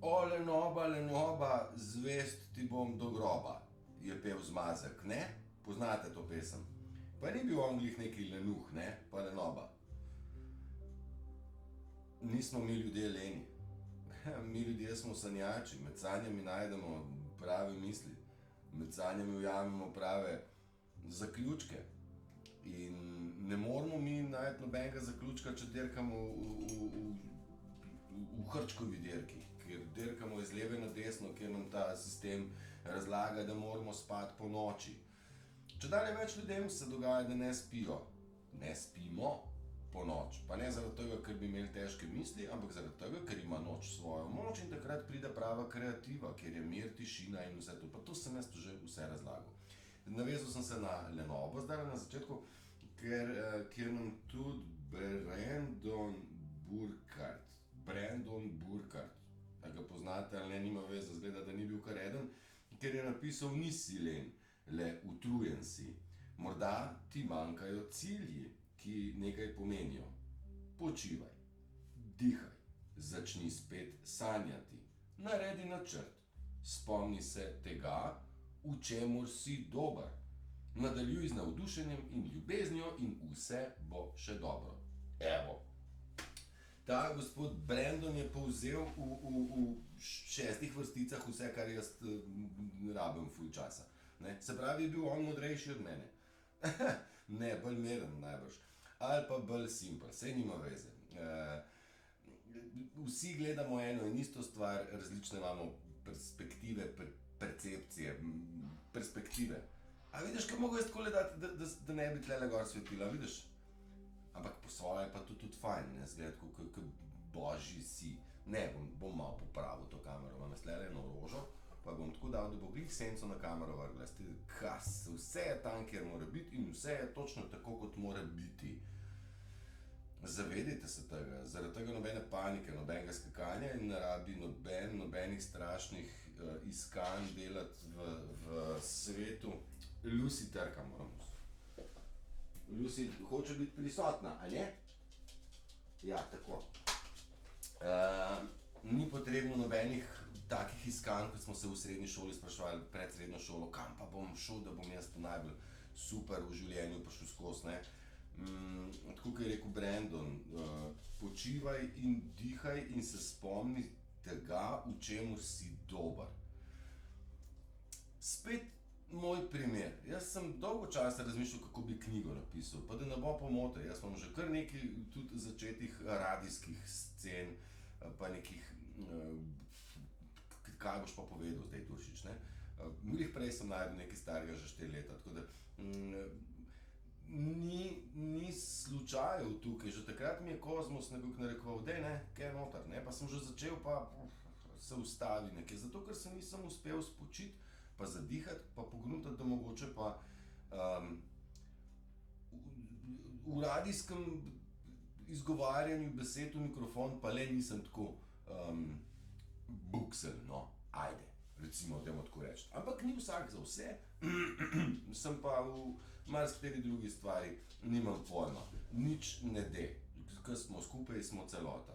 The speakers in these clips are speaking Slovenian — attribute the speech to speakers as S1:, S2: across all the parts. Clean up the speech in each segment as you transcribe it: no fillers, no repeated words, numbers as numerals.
S1: O, lenoba, zvest ti bom do groba, je pel Zmazek, ne? Poznate to pesem? Pa ni bil on glih neki lenuh, ne? Pa lenoba. Nismo mi ljudje leni. Mi ljudje smo sanjači, med sanjami najdemo prave misli, med sanjami ujamemo prave zaključke. In ne moramo mi najti nobenega zaključka, če dirkamo v hrčkovi dirki, ker dirkamo iz leve na desno, ker nam ta sistem razlaga, da moramo spati po noči. Čedalje več ljudem se dogaja, da ne spijo. Ne spimo po noč. Pa ne zaradi tega, ker bi imeli težke misli, ampak zaradi tega, ker ima noč svojo moč in takrat pride prava kreativa, ker je mir, tišina in vse to. Pa to sem jaz že vse razlagal. Navezal sem se na lenobo zdaj na začetku, ker nam tudi Brandon Burkhardt, a ga poznate ali ne, nima veze, zgleda, da ni bil kar eden, ker je napisal: nisi len, le utrujen si. Morda ti manjkajo cilji, ki nekaj pomenijo. Počivaj, dihaj, začni spet sanjati, naredi načrt, spomni se tega, v čemur si dober. Nadaljuj z navdušenjem in ljubeznijo in vse bo še dobro. Evo. Ta gospod Brandon je povzel v 6 vrsticah vse, kar jaz rabim ful časa. Ne? Se pravi, je bil on modrejši od mene. Ne, bolj meren najbrž. Ali pa bolj simpel, saj nima veze. Vsi gledamo eno in isto stvar, različne imamo perspektive, percepcije, perspektive. A vidiš, kaj mogo jaz takole dati, da ne bi tlele gor svetila, vidiš? Ampak po svoje pa to tudi fajn, ne, zgleda, kot božji si. Ne, bom malo popravil to kamero, imam jaz tlele eno rožo, pa bom tako dal, da bo glih senco na kamero vrgla. Vse je tam, kjer mora biti in vse je točno tako, kot mora biti. Zavedajte se tega, zaradi tega nobene panike, nobenega skakanja in ne rabi nobenih strašnih iskanj delati v svetu. Lucy trka moramo. Lucy hoče biti prisotna, a ne? Ja, tako. Ni potrebno nobenih takih iskanj, kot smo se v srednji šoli spraševali, pred srednjo šolo, kam pa bom šel, da bom jaz najbolj super v življenju prišel skozi, ne? Tako, kot je rekel Brandon, počivaj in dihaj in se spomni tega, v čemur si dober. Spet moj primer. Jaz sem dolgo časa razmišljal, kako bi knjigo napisal, pa da ne bo pomote. Jaz imam že kar nekaj tudi začetih radijskih scen, pa nekih, kaj boš pa povedal zdaj, Turšič, ne? Glih prej sem najdel nekaj starega že 4 leta, tako da ni slučajev tukaj. Že takrat mi je Kozmos nekako narekoval, daj ne, kaj noter, ne? Pa sem že začel, pa se ustavi nekaj, zato ker se nisem uspel spočiti, pa zadihati, pa pogruntati, da mogoče pa v radijskem izgovarjanju besed v mikrofon pa le nisem tako buksel, no, ajde, recimo, dajmo tako reči. Ampak ni vsak za vse, sem pa v marsikateri drugi stvari nimam pojma, nič ne de. Ko smo skupaj, smo celota,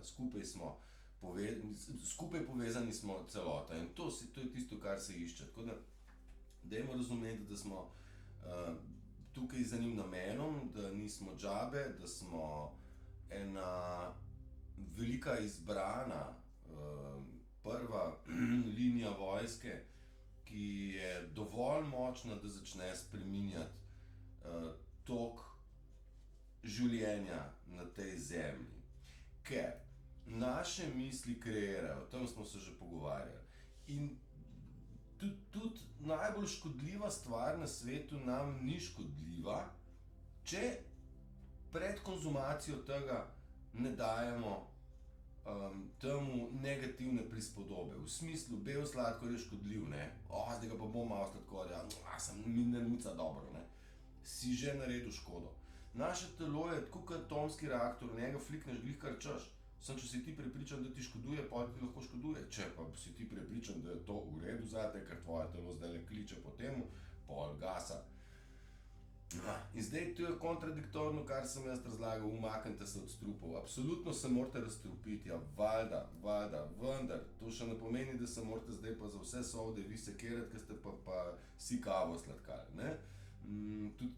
S1: skupaj povezani smo celota in to je tisto, kar se išče. Tako da, dajmo razumeti, da smo tukaj z enim namenom, da nismo džabe, da smo ena velika izbrana prva linija vojske, ki je dovolj močna, da začne spreminjati tok življenja na tej zemlji. Ker naše misli kreirajo, o tem smo se že pogovarjali. In tudi najbolj škodljiva stvar na svetu nam ni škodljiva, če pred konzumacijo tega ne dajemo temu negativne prispodobe. V smislu, bel sladkor je škodljiv, ne? Zdaj ga pa bom malo sladkorja, mi ne nuca dobro, ne? Si že naredil škodo. Naše telo je tako kot atomski reaktor, v njega flikneš glih kar češ. Samo če si ti prepričan, da ti škoduje, pa ti lahko škoduje. Če pa si ti prepričan, da je to v redu zate, ker tvoje telo zdajle kliče po temu, pol gasa. In zdaj to je kontradiktorno, kar sem jaz razlagal, umaknite se od strupov. Absolutno se morate razstrupiti, ja, valjda, vendar, to še ne pomeni, da se morate zdaj pa za vse sovde vi sekirati, ker ste pa si kavo sladkali, ne? Tudi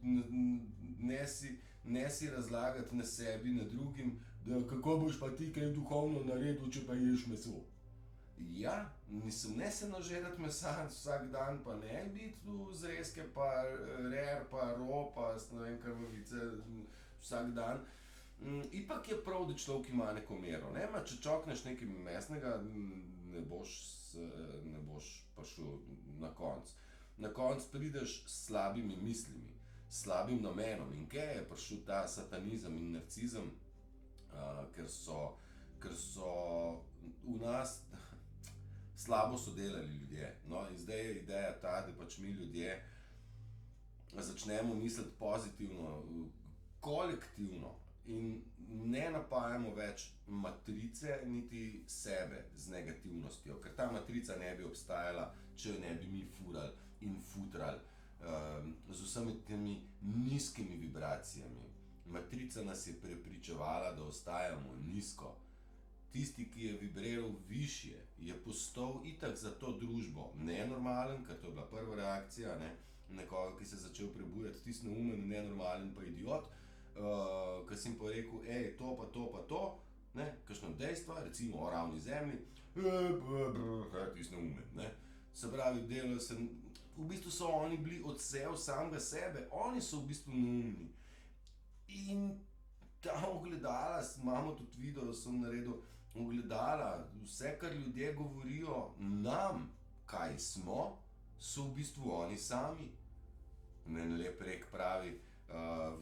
S1: ne si razlagati na sebi, na drugim, da kako boš pa ti kaj duhovno naredil, če pa ješ meso. Ja, mislim, ne se nažerati mesa vsak dan, pa ne biti v zrezke, pa rer, pa ro, pa ne vem, krvavice vsak dan. Ipak je prav, da človek ima neko mero, ne? Če čokneš nekaj mesnega, ne boš prišel na konc. Na konc prideš s slabimi mislimi, s slabim namenom. In kje je prišel ta satanizem in narcizem? Ker so v nas slabo so delali ljudje. No, in zdaj je ideja ta, da pač mi ljudje začnemo misliti pozitivno, kolektivno in ne napajamo več matrice niti sebe z negativnostjo, ker ta matrica ne bi obstajala, če jo ne bi mi furali in futrali z vsemi temi nizkimi vibracijami. Matrica nas je prepričevala, da ostajamo nizko. Tisti, ki je vibriral višje, je postal itak za to družbo nenormalen, ker to je bila prva reakcija, ne? Nekoga, ki se je začel prebujati, tisti neumen, nenormalen pa idiot, ki si jim pa rekel, to pa to pa to, ne? Kakšna dejstva, recimo o ravni zemlji, tisti neumen, ne? Se pravi, v bistvu so oni bili odsev samega sebe, oni so v bistvu neumni. In ta ogledala, imamo tudi video, da sem naredil ogledala, vse, kar ljudje govorijo nam, kaj smo, so v bistvu oni sami. En lep rek pravi,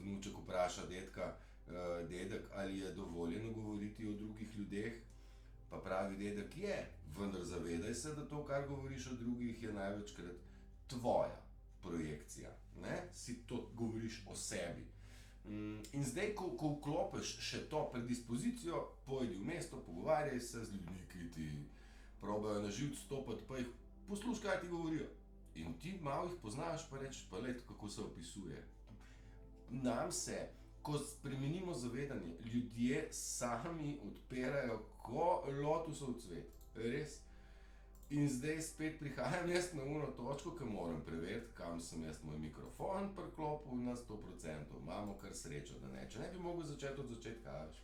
S1: vnuček vpraša dedek, ali je dovoljeno govoriti o drugih ljudeh, pa pravi dedek, je, vendar zavedaj se, da to, kar govoriš o drugih, je največkrat tvoja projekcija, ne? Si to govoriš o sebi. In zdaj, ko vklopiš še to predispozicijo, pojdi v mesto, pogovarjaj se z ljudmi, ki ti probajo na živce stopiti, pa jih poslušaj, kaj ti govorijo. In ti malo jih poznaš, pa rečeš, pa gled, kako se opisuje. Nam se, ko spremenimo zavedanje, ljudje sami odpirajo ko lotusov cvet. Res. In zdaj spet prihajam jaz na uno točko, ki moram preveriti, kam sem jaz moj mikrofon priklopil na 100%. Imamo kar srečo, da ne. Če ne bi mogel začeti od začetka, veš.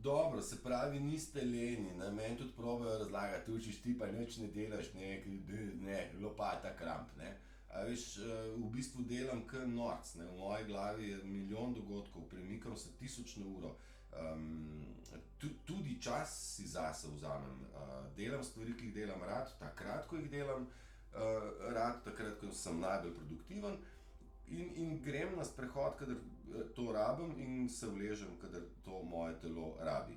S1: Dobro, se pravi, niste leni, ne, meni tudi probajo razlagati, učiš ti pa nič ne delaš, ne, lopata kramp, ne. A veš, v bistvu delam kar norc, ne, v moji glavi je milijon dogodkov, premikam se 1000 na uro. Tudi čas si zase vzamem, delam stvari, ki jih delam rad, takrat, ko jih delam rad, takrat, ko sem najbolj produktiven in grem na sprehod, kadar to rabim in se vležem, kadar to moje telo rabi.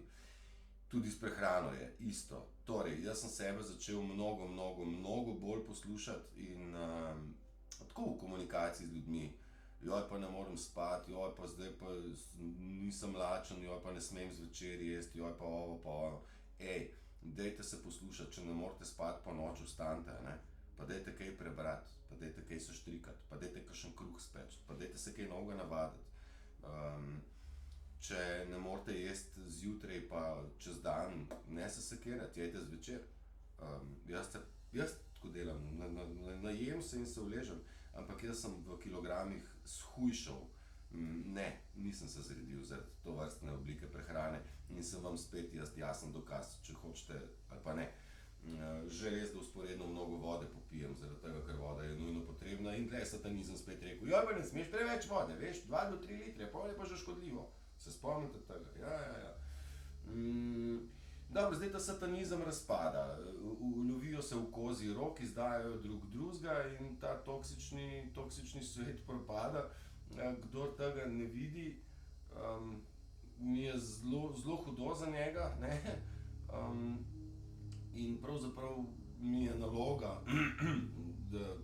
S1: Tudi s prehrano je isto. Torej, jaz sem sebe začel mnogo bolj poslušati in tako v komunikaciji z ljudmi. Joj, pa ne morem spati, joj, pa zdaj pa nisem lačen, joj, pa ne smem zvečer jesti, joj, pa ovo, pa ono. Dajte se poslušati, če ne morete spati po noči, vstanite, ne? Pa dajte kaj prebrati, pa dajte kaj seštrikati, pa dajte kakšen kruh speči, pa dajte se kaj novega navaditi. Če ne morete jesti zjutraj pa čez dan, ne se sekirati, jejte zvečer. Jaz tako delam, najem se in se vležem. Ampak jaz sem v kilogramih shujšal, nisem se zredil zaradi tovrstne oblike prehrane in sem vam spet jaz jasen dokaz, če hočete ali pa ne. Že res, da vzporedno mnogo vode popijem, zaradi tega, ker voda je nujno potrebna in tle satanizem spet rekel, joj, pa ne smeš preveč vode, veš, 2 do 3 litre, pol je pa že škodljivo. Se spomnite tega? Ja. Dobro, zdaj ta satanizem razpada, lovijo se v kozji rog, izdajajo drug drugega in ta toksični svet propada. Kdor tega ne vidi, mi je zelo hudo za njega, ne? In pravzaprav mi je naloga, da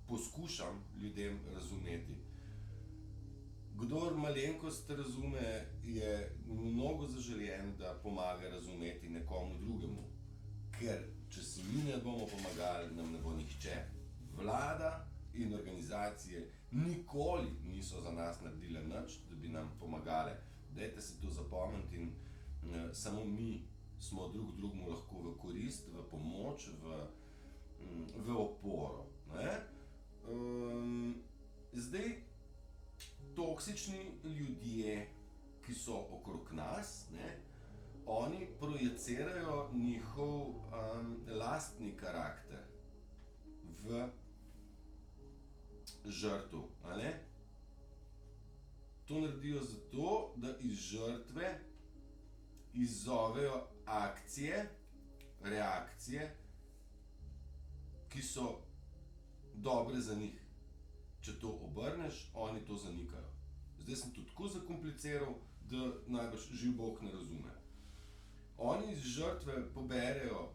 S1: poskušam ljudem razumeti. Kdor malenkost razume, je mnogo zaželjen, da pomaga razumeti nekomu drugemu. Ker, če si mi ne bomo pomagali, nam ne bo nihče. Vlada, in organizacije nikoli niso za nas naredile nič, da bi nam pomagale. Dajte si to zapomniti in samo mi smo drug drugemu lahko v korist, v pomoč, v oporo. Ne? Zdaj, toksični ljudje, ki so okrog nas, ne, oni projicirajo njihov lastni karakter v žrtvu. To naredijo zato, da iz žrtve izzovejo akcije, reakcije, ki so dobre za njih. Če to obrneš, oni to zanikajo. Zdaj sem to tako zakompliciral, da najbrž živ Bog ne razume. Oni iz žrtve poberejo,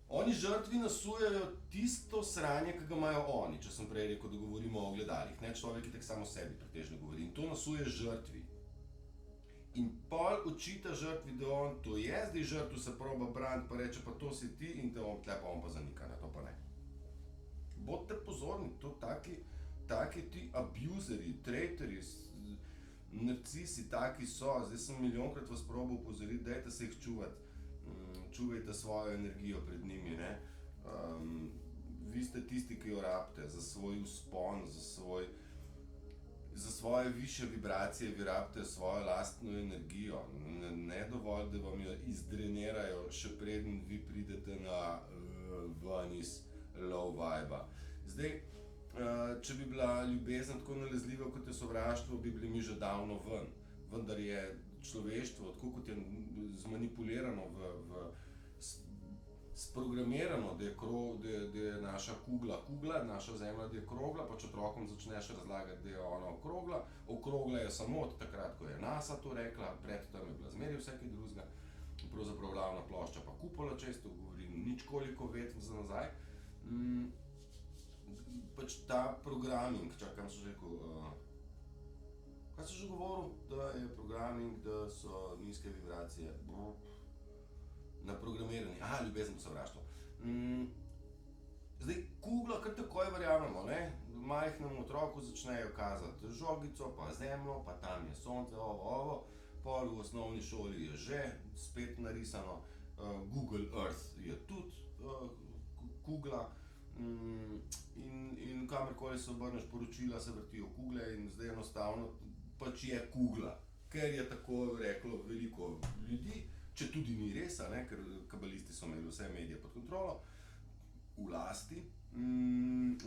S1: oni žrtvi nasujajo tisto sranje, ki ga imajo oni, če sem prej rekel, da govorimo o ogledalih. Ne, človek itak samo o sebi pretežno govori in to nasuje žrtvi. In pol očita žrtvi, da on to je, zdaj žrtvu se proba braniti, pa reče, pa to si ti in te on tle pa on pa zanika, ne, to pa ne. Bodite pozorni, to taki ti abuzeri, traitorji, narcisi, taki so. Zdaj sem milijonkrat vas probal opozoriti, dajte se jih čuvati. Čuvajte svojo energijo pred njimi, ne. Vi ste tisti, ki jo rabite za svoj vzpon, za svoje višje vibracije, vi rabite svojo lastno energijo. Ne dovolj, da vam jo izdrenirajo, še preden vi pridete ven iz low vibe. Zdaj, če bi bila ljubezen tako nalezljiva, kot je sovraštvo, bi bili mi že davno ven. Vendar je človeštvo, tako kot je zmanipulirano, sprogramirano, da je naša kugla, naša zemlja, da je krogla, pa če otrokom začneš razlagati, da je ona okrogla. Okrogla je samo od takrat, ko je NASA to rekla, pred tem je bila zmeraj vse kaj drugega. Pravzaprav glavna plošča pa kupola, često govorim, nič koliko let za nazaj. Pač ta programing, čakam se že rekel, kaj sem že govoril, da je programing, da so nizke vibracije, naprogramirani, ljubezen pa sovraštvo. Zdaj, kugla kar takoj verjamemo, ne, majhnemu otroku začnejo kazati žogico, pa zemljo, pa tam je sonce, ovo, pol v osnovni šoli je že spet narisano, Google Earth je tudi kugla, in kamorkoli se obrneš, poročila se vrtijo kugle in zdaj enostavno pač je kugla, ker je tako reklo veliko ljudi, če tudi ni res, ker kabalisti so imeli vse medije pod kontrolo, v lasti,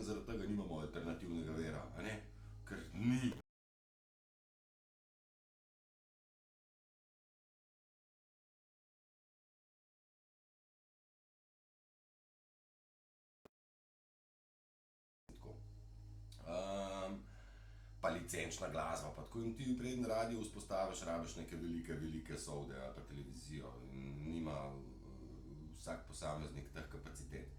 S1: zaradi tega nimamo alternativnega vera, ker ni. Pa licenčna glasba, pa tako in ti preden radio vzpostaviš, rabiš neke velike sovde ali pa televizijo in nima vsak posameznik teh kapacitet.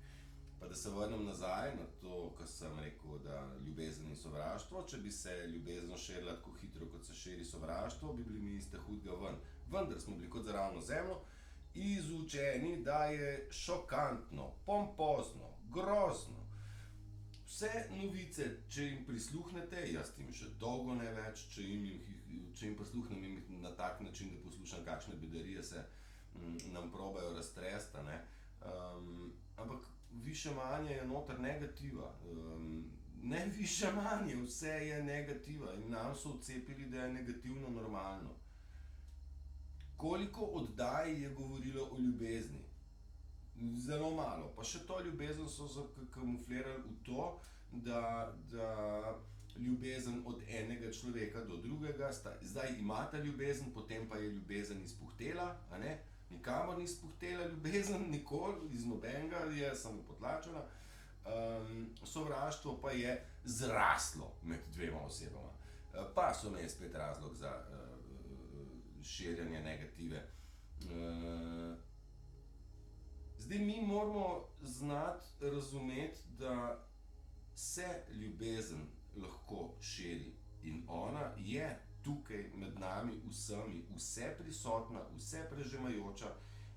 S1: Pa da se vrnem nazaj na to, kar sem rekel, da ljubezen in sovraštvo, če bi se ljubezen širila tako hitro, kot se širi sovraštvo, bi bili mi iz te hudega ven. Vendar smo bili kot za ravno zemljo izučeni, da je šokantno, pompozno, grozno. Vse novice, če jim prisluhnete, jaz jim že dolgo ne več, če jim prisluhnem jim na tak način, da poslušam, kakšne bedarije se nam probajo raztresti, ampak više manje je noter negativa. Ne više manje, vse je negativa in nam so vcepili, da je negativno normalno. Koliko oddaj je govorilo o ljubezni? Zelo malo, pa še to ljubezen so zakamuflirali v to, da ljubezen od enega človeka do drugega, zdaj imate ljubezen, potem pa je ljubezen izpuhtela, nikamor ni izpuhtela ljubezen, nikoli, iz nobenega je samo potlačena, sovraštvo pa je zraslo med dvema osebama. Pa so me spet razlog za širjenje negative. Zdaj, mi moramo znati razumeti, da se ljubezen lahko širi in ona je tukaj med nami vsemi, vse prisotna, vse prežemajoča,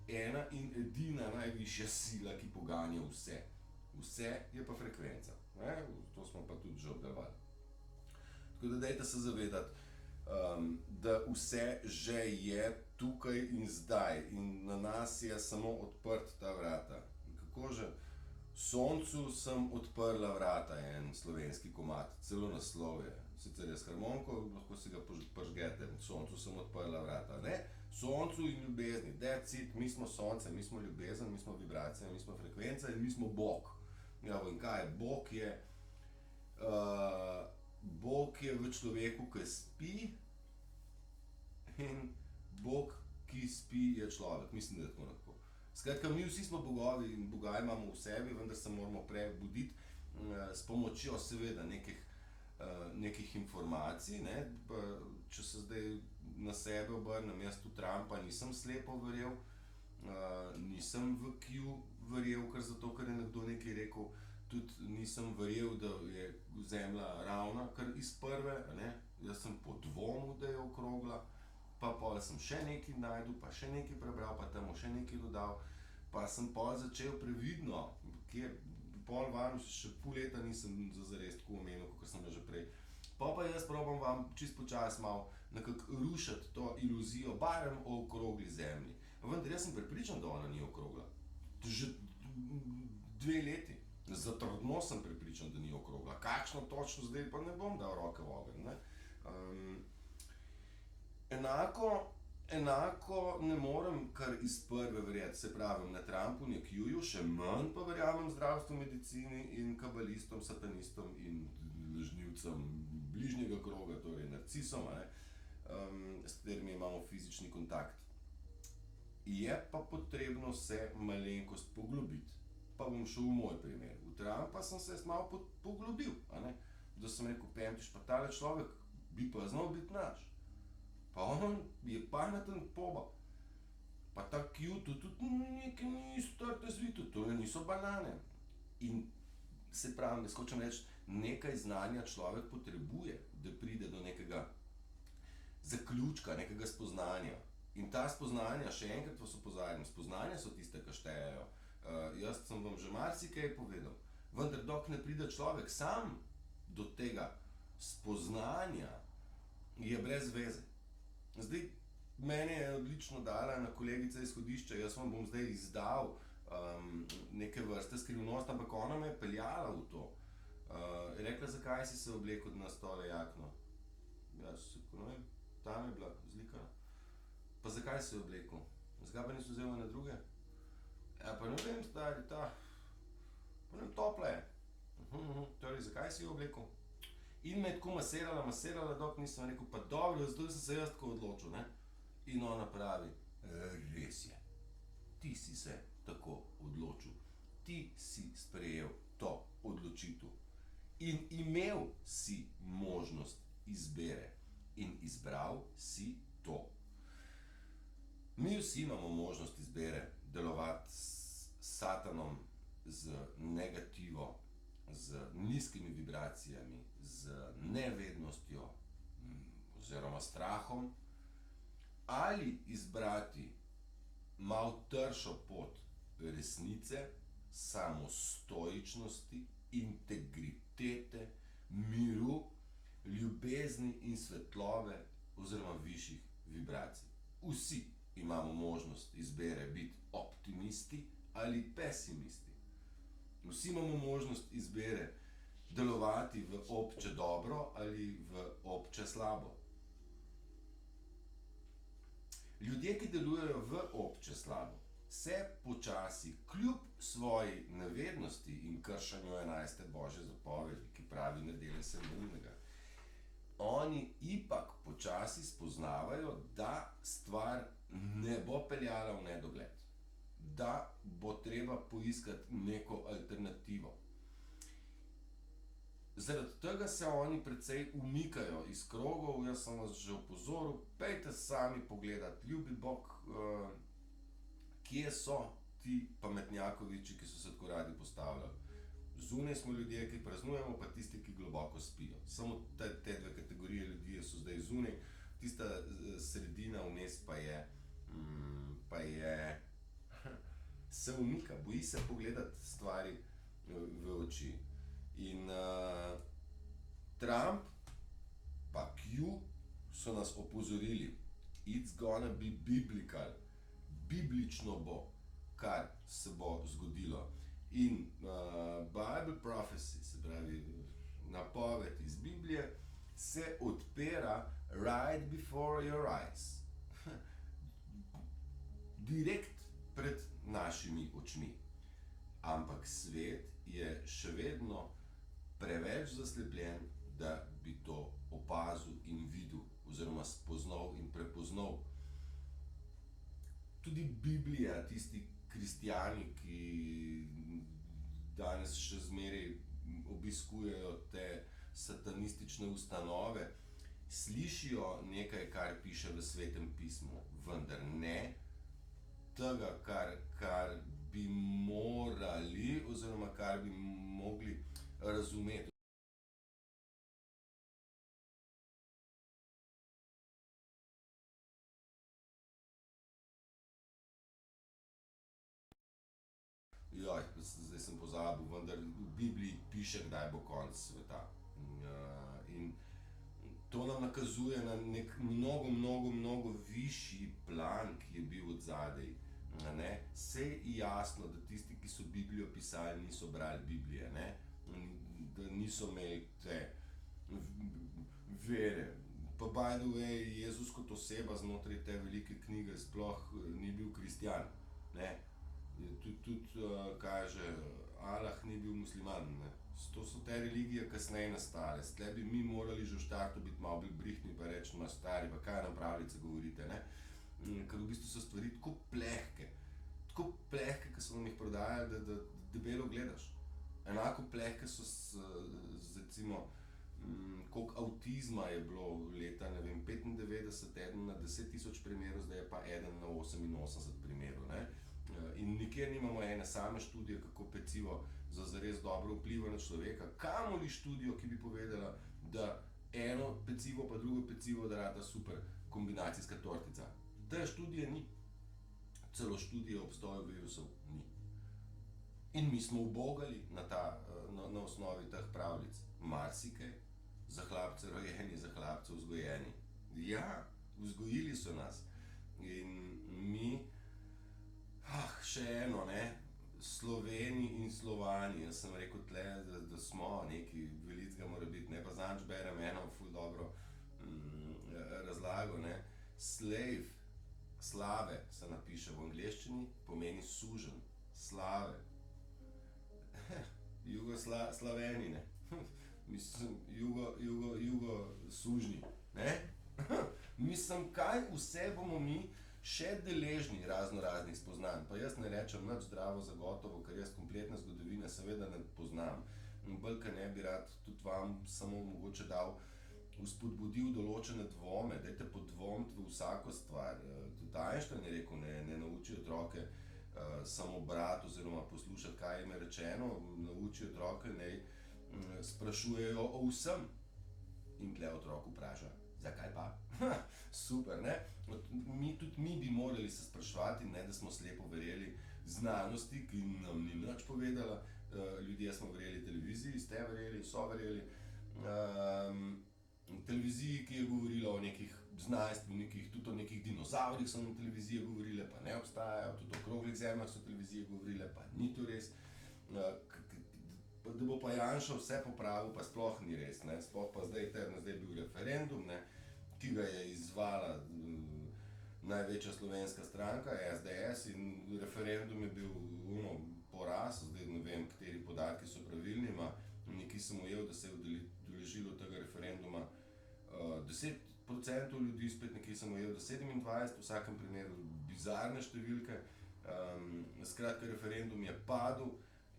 S1: ena in edina najvišja sila, ki poganja vse. Vse je pa frekvenca. To smo pa tudi že obdelovali. Tako da dajte se zavedati, da vse že je tukaj in zdaj in na nas je samo odprt ta vrata. Kako že? Soncu sem odprla vrata, en slovenski komad, celo naslov je. Sicer je s harmoniko, lahko si ga prižgete, soncu sem odprla vrata. Ne? Soncu in ljubezni, that's it, mi smo sonce, mi smo ljubezen, mi smo vibracija, mi smo frekvenca in mi smo Bog. Ja, in kaj je? Bog je v človeku, ki spi, in Bog, ki spi, je človek. Mislim, da je tako lahko. Skratka, mi vsi smo bogovi in Boga imamo v sebi, vendar se moramo prebuditi s pomočjo seveda nekih informacij. Ne? Če se zdaj na sebe obrnem, jaz v Trumpa nisem slepo verjel, nisem v Q verjel, ker je nekdo nekaj rekel, tudi nisem verjel, da je zemlja ravna, kar iz prve, ne? Jaz sem podvomil, da je okrogla, pa pol sem še nekaj najdel, pa še nekaj prebral, pa temu še nekaj dodal, pa sem pol začel previdno, pol vam še pol leta nisem zares tako omenil, kot sem ga že prej. Pa jaz probam vam čist počas malo nekako rušiti to iluzijo, barem o okrogli zemlji. Vendar jaz sem prepričan, da ona ni okrogla. Že 2 leti. Zatrdno sem prepričan, da ni okrogla. Kakšno točno zdaj, pa ne bom dal roke v ogenj, ne. Enako ne morem kar iz prve verjeti, se pravim, na Trumpu, na Q-ju, še manj pa verjamem zdravstvu, medicini in kabalistom, satanistom in lažnivcem bližnjega kroga, torej narcisom, s katerimi imamo fizični kontakt. Je pa potrebno se malenkost poglobiti. Pa bom šel v moj primer. V Trumpa sem se malo poglobil, da sem rekel, Pemtiš, pa tale človek bi pa znal biti naš. Pa on je pameten poba. Pa ta Q tudi nekaj ni strte zvito, to niso banane. In se pravim, jaz hočem reči, nekaj znanja človek potrebuje, da pride do nekega zaključka, nekega spoznanja. In ta spoznanja, še enkrat vas opozarjam, spoznanja so tiste, ki štejejo. Jaz sem vam že marsikaj povedal, vendar dokler ne pride človek sam do tega spoznanja, je brez veze. Zdaj, mene je odlično dala ena kolegica izhodišča, jaz vam bom zdaj izdal neke vrste skrivnost, ampak ona me je peljala v to. Je rekla, zakaj si se oblekel na stole jakno? Jaz se, ne vem, tam je bila zlikana. Pa zakaj si oblekel? Zakaj pa nisi vzel na druge? Ja, pa ne vem, stari, pa ne vem, topla je. Torej, zakaj si jo oblekel? In me je tako masirala, dok nisem rekel, pa dobro, zato sem se jaz tako odločil, ne? In ona pravi, res je, ti si se tako odločil, ti si sprejel to odločitev in imel si možnost izbire in izbral si to. Mi vsi imamo možnost izbire delovati s satanom, z negativo, z nizkimi vibracijami, z nevednostjo oziroma strahom, ali izbrati malo tršo pot resnice, samostoičnosti, integritete, miru, ljubezni in svetlobe oziroma višjih vibracij. Vsi imamo možnost izbire biti optimisti ali pesimisti. Vsi imamo možnost izbire delovati v obče dobro ali v obče slabo. Ljudje, ki delujejo v obče slabo, se počasi, kljub svoji nevednosti in kršenju 11. Božje zapovedi, ki pravi, ne delaj se neumnega, oni ipak počasi spoznavajo, da stvar ne bo peljala v nedogled, da bo treba poiskati neko alternativo. Zaradi tega se oni precej umikajo iz krogov, jaz sem vas že opozoril, pejte sami pogledati, ljubi Bog, kje so ti pametnjakoviči, ki so se tako radi postavljali. Zunaj smo ljudje, ki praznujemo, pa tisti, ki globoko spijo. Samo te dve kategorije ljudi so zdaj zunaj, tista sredina vmes pa je se umika, boji se pogledati stvari v oči. In Trump pa Q so nas opozorili, it's gonna be biblical, biblično bo, kar se bo zgodilo. In Bible prophecy, se pravi napoved iz Biblije, se odpira right before your eyes. Direkt pred našimi očmi. Ampak svet je še vedno preveč zaslepljen, da bi to opazil in videl, oziroma spoznal in prepoznal. Tudi Biblija, tisti kristjani, ki danes še zmeraj obiskujejo te satanistične ustanove, slišijo nekaj, kar piše v Svetem pismu, vendar ne tega, kar bi morali, oziroma kar bi mogli razumeti. Joj, zdaj sem pozabil, vendar v Bibliji piše, kdaj bo konec sveta. In to nam nakazuje na nek mnogo višji plan, ki je bil od zadaj. Sej je jasno, da tisti, ki so Biblijo pisali, niso brali Biblije, ne? Da niso imeli te vere. Pa by the way, Jezus kot oseba znotraj te velike knjige sploh ni bil kristjan. Ne? Tudi kaže, Allah ni bil musliman. Ne? To so te religije kasneje nastale. Tle bi mi morali že v štartu biti malo bolj brihtni pa reči, ma stari, pa kaj nam pravljice govorite, ne? Ker v bistvu so stvari tako plehke, ki so nam jih prodajali, da debelo gledaš. Enako plehke so recimo, koliko avtizma je bilo leta, ne vem, 95, eden na 10.000 primerov, zdaj je pa eden na 88 primerov, ne? In nikjer nimamo ene same študije, kako pecivo zares dobro vpliva na človeka. Kamoli študijo, ki bi povedala, da eno pecivo pa drugo pecivo, da rata super kombinacijska tortica. Te študije ni. Celo študije o obstoju virusov ni. In mi smo ubogali na osnovi teh pravljic. Marsikaj, za hlapce rojeni, za hlapce vzgojeni. Ja, vzgojili so nas. In mi, še eno, ne, Sloveni in Slovani, jaz sem rekel tle, da smo neki velicga mora biti, ne, pa zanč berem eno ful dobro razlago, ne. Slave, slave se napiše v angleščini, pomeni suženj, slave. Jugoslaveni, ne. Mislim, jugo sužnji, ne. Mislim, kaj vse bomo mi še deležni raznih spoznanj. Pa jaz ne rečem nič zdravo za gotovo, ker jaz kompletne zgodovine seveda ne poznam. Bolj, ker ne bi rad tudi vam samo mogoče dal, vzpodbudil določene dvome, dajte podvomiti v vsako stvar. Tudi Einstein je rekel, ne nauči otroke samo brati oziroma poslušati, kaj jim je rečeno, nauči otroke, naj sprašujejo o vsem. In tle otrok vpraša, zakaj pa? Super, ne? Tudi mi bi morali se spraševati, ne da smo slepo verjeli znanosti, ki nam ni nič povedala. Ljudje smo verjeli televiziji, ste verjeli, so verjeli. Televiziji, ki je govorila o nekih znanstvenikih, tudi o nekih dinozavrih so nam televizije govorile, pa ne obstajajo, tudi o okroglih zemljah so televizije govorile, pa ni to res. Da bo pa Janša vse popravil, pa sploh ni res, ne? Sploh pa zdaj je bil referendum, ne? Ki ga je izvala največja slovenska stranka, SDS, in referendum je bil poraz, zdaj ne vem, kateri podatki so pravilni, nekaj sem ujel, da se je udeležilo tega referenduma 10% ljudi, spet nekaj sem ujel, da 27%, v vsakem primeru bizarne številke. Skratka, referendum je padel.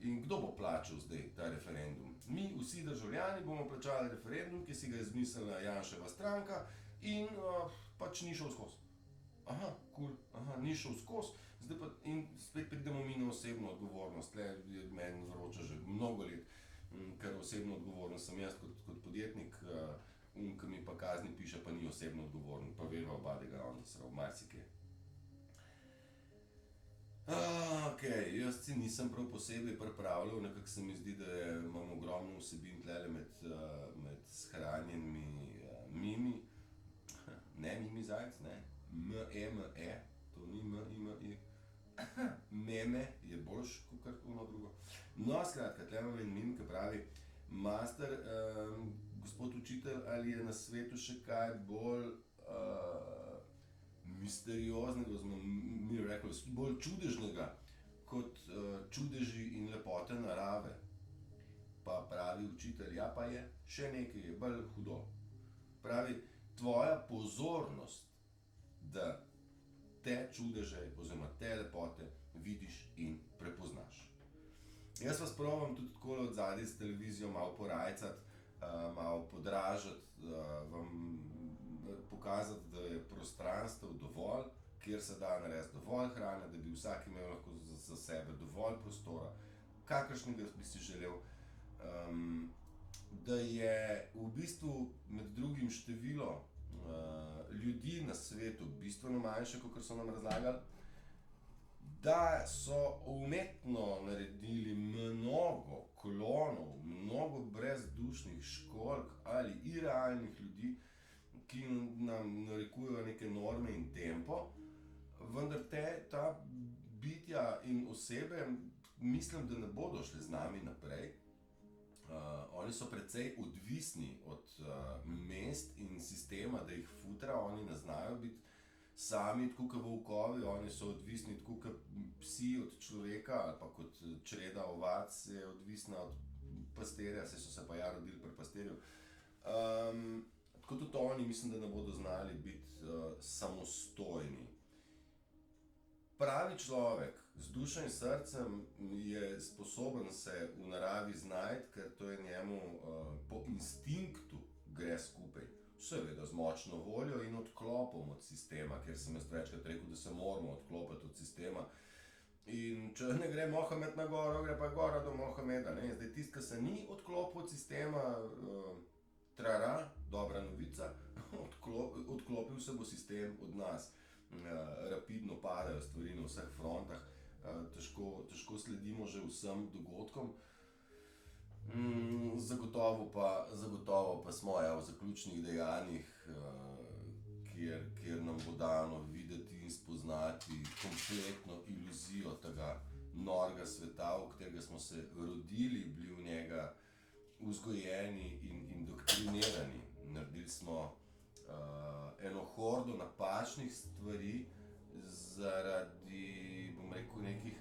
S1: In kdo bo plačal zdaj ta referendum? Mi, vsi državljani, bomo plačali referendum, ki si ga je izmislila Janševa stranka in pač ni šel skozi. Aha, cool, ni šel skozi. Zdaj pa in spet pridemo mi na osebno odgovornost. Tle je meni vroča že mnogo let, ker osebno odgovornost sem jaz kot podjetnik, ki mi pa kazni piše, pa ni osebno odgovoren, pa veva oba, da ga on sral marsikaj. Okej, jaz si nisem prav posebej pripravljal, nekako se mi zdi, da imam ogromno vsebin tlele med shranjenimi mimi, ne mimi zajc, ne, M-E-M-E, to ni M-I-M-I, meme je boljš kot ono drugo. No, skratka, tle imam en mim, ki pravi, master, gospod učitelj, ali je na svetu še kaj bolj misterioznega, oziroma mi rekli, bolj čudežnega, kot čudeži in lepote narave. Pa pravi učitelj, ja pa je, še nekaj je, bolj hudo. Pravi, tvoja pozornost, da te čudeže, oziroma te lepote vidiš in prepoznaš. Jaz vas probam tudi tako od zadaj s televizijo malo porajcati, malo podražati, vam pokazati, da je prostranstev dovolj, kjer se da narediti dovolj hrane, da bi vsak imel lahko za sebe dovolj prostora, kakršnega bi si želel. Da je v bistvu med drugim število ljudi na svetu bistveno manjše, kot so nam razlagali, da so umetno naredili mnogo klonov, mnogo brezdušnih školjk ali irealnih ljudi, ki nam narekujejo neke norme in tempo, vendar ta bitja in osebe mislim, da ne bodo šli z nami naprej. Oni so precej odvisni od mest in sistema, da jih futra, oni ne znajo biti sami tako kot volkovi, oni so odvisni tako kot psi od človeka, ali pa kot čreda ovac je odvisna od pastirja, saj so se pa ja rodili pri pastirju. Tako tudi oni mislim, da ne bodo znali biti samostojni. Pravi človek z dušo in srcem je sposoben se v naravi znajti, ker to je njemu po instinktu gre skupaj. Seveda z močno voljo in odklopom od sistema, ker sem jaz večkrat rekel, da se moramo odklopiti od sistema. In če ne gre Mohamed na goro, gre pa gora do Mohameda. Ne? Zdaj tisti, ki se ni odklopil od sistema, trara, dobra novica, odklopil se bo sistem od nas. Rapidno padajo stvari na vseh frontah, težko sledimo že vsem dogodkom. Zagotovo pa smo v zaključnih dejanjih, kjer nam bo dano videti in spoznati kompletno iluzijo tega norega sveta, v katerega smo se rodili, bili v njega vzgojeni in indoktrinirani. Naredili smo eno hordo napačnih stvari zaradi, bom rekel, nekih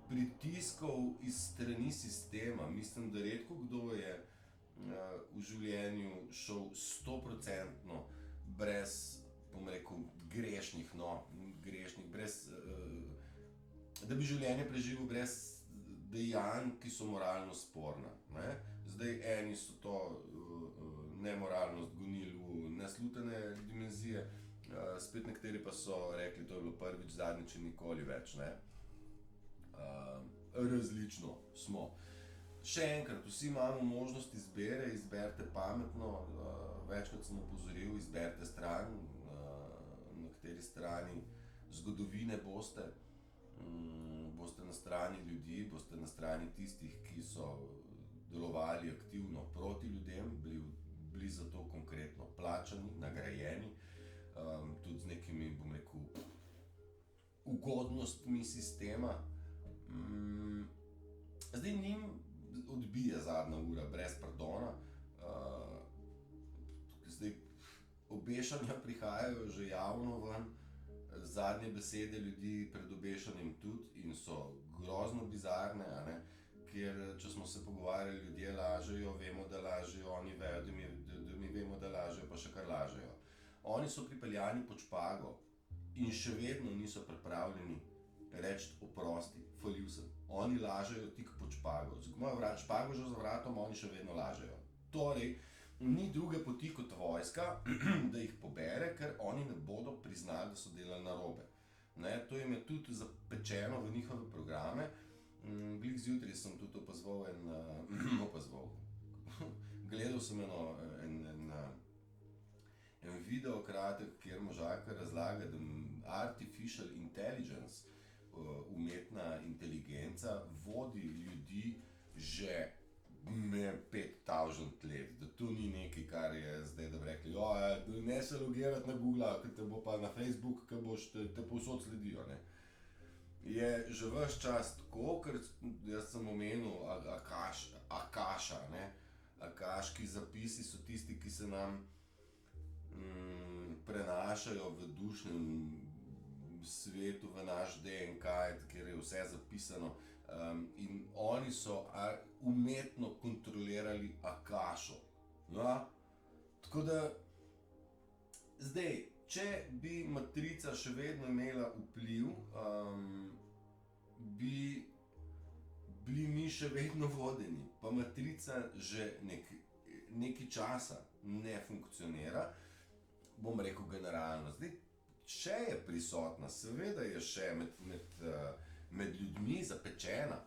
S1: pritiskov iz strani sistema. Mislim, da redko kdo je v življenju šel 100% brez, bom rekel, grešnih, brez, da bi življenje preživel brez dejanj, ki so moralno sporna. Ne? Zdaj, eni so to nemoralnost gonili v neslutene dimenzije, spet nekateri pa so rekli, to je bilo prvič, zadnjič in nikoli več. Ne? Različno smo. Še enkrat, vsi imamo možnost izbere, izberite pametno, večkrat sem opozoril, izberite stran, na kateri strani zgodovine boste. Boste na strani ljudi, boste na strani tistih, ki so delovali aktivno proti ljudem, bili za to konkretno plačani, nagrajeni, tudi z nekimi, bom rekel, ugodnostmi sistema. Zdaj njim odbije zadnja ura brez pardona. Zdaj obešanja prihajajo že javno ven, zadnje besede ljudi pred obešanjem tudi in so grozno bizarne, a ne? Ker če smo se pogovarjali, ljudje lažejo, vemo, da lažejo, oni vejo, da mi vemo, da lažejo, pa še kar lažejo. Oni so pripeljani pod špago in še vedno niso pripravljeni reči oprosti, falil sem. Oni lažejo tik pod špago. Imajo špago že za vratom, oni še vedno lažejo. Torej, ni druge poti kot vojska, da jih pobere, ker oni ne bodo priznali, da so delali narobe. Ne? To jim je tudi zapečeno v njihove programe. Glih zjutraj sem tudi opazoval. Gledal sem en video kratek, kjer možakar razlaga, da artificial intelligence, umetna inteligenca, že 5000 let, da to ni nekaj, kar je zdaj, da bi rekli, ne se logirati na Google, ker te bo pa na Facebook, ker boš te povsod sledijo, ne. Je že ves čas tako, ker jaz sem omenil Akaša, ne. Akaški zapisi so tisti, ki se nam prenašajo v dušnem svetu, v naš DNK, kjer je vse zapisano. In oni so umetno kontrolirali Akašo. Ja? Tako da, zdaj, če bi matrica še vedno imela vpliv, bi bili mi še vedno vodeni, pa matrica že nekaj časa ne funkcionira, bom rekel generalno. Zdaj, še je prisotna, seveda je še med ljudmi zapečena.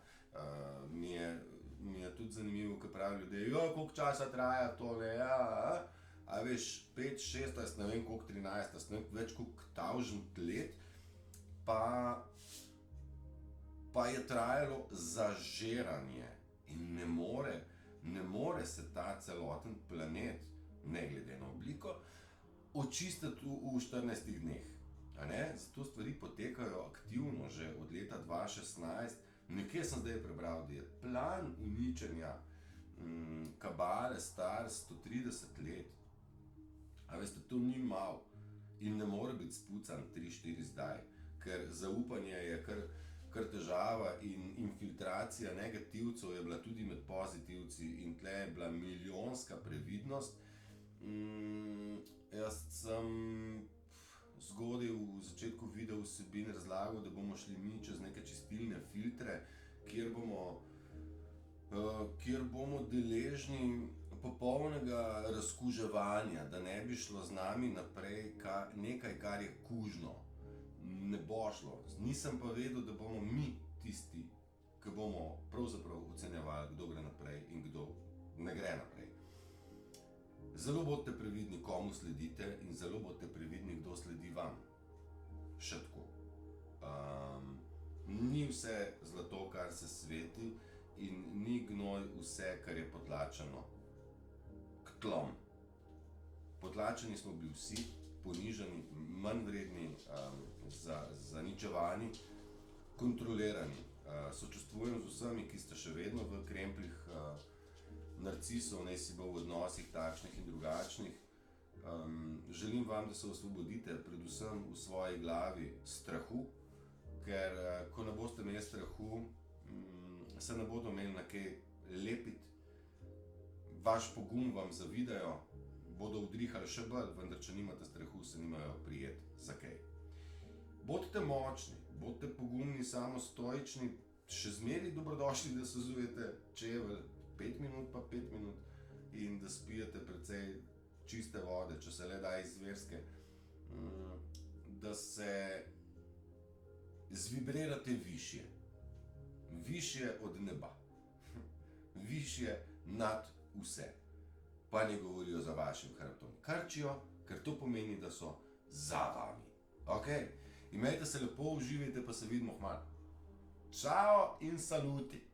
S1: Mi je tudi zanimivo, ko pravijo ljudje, koliko časa traja tole, a veš, 5, 6, ne vem koliko, 13, ne vem, več koliko 1000 let, pa je trajalo zažiranje in ne more se ta celoten planet, ne glede na obliko, očistiti v 14 dneh. Zato stvari potekajo aktivno že od leta 2016. Nekje sem zdaj prebral, da je plan uničenja kabale star 130 let. A veste, to ni malo in ne more biti spucan 3-4 zdaj, ker zaupanje je kar težava in infiltracija negativcev je bila tudi med pozitivci in tle je bila milijonska previdnost. Jaz sem zgodaj v začetku video vsebin razlagal, da bomo šli mi čez neke čistilne filtre, kjer bomo deležni popolnega razkuževanja, da ne bi šlo z nami naprej nekaj, kar je kužno. Ne bo šlo. Nisem pa vedel, da bomo mi tisti, ki bomo pravzaprav ocenjevali, kdo gre naprej in kdo ne gre naprej. Zelo bodite previdni, komu sledite, in zelo bodite previdni, kdo sledi vam. Še tako. Ni vse zlato, kar se sveti, in ni gnoj vse, kar je potlačeno k tlom. Potlačeni smo bili vsi, ponižani, manj vredni, zaničevani, kontrolirani. Sočustvujem z vsemi, ki ste še vedno v krempljih narcisov, naj si bo v odnosih takšnih in drugačnih. Želim vam, da se osvobodite, predvsem v svoji glavi, strahu, ker ko ne boste imeli strahu, se ne bodo imeli na kaj lepiti, vaš pogum vam zavidajo, bodo udrihali še bolj, vendar če nimate strahu, se nimajo prijeti za kaj. Bodite močni, bodite pogumni, samostoični, še zmeraj dobrodošli, da sezujete čevelj 5 minut pa 5 minut in da spijete precej čiste vode, če se le da izverske, da se zvibrirate višje, višje od neba, višje nad vse, pa ne govorijo za vašim hrbtom. Krčijo, ker to pomeni, da so za vami. Ok? Imejte se lepo, uživajte, pa se vidimo kmalu. Čao in saluti!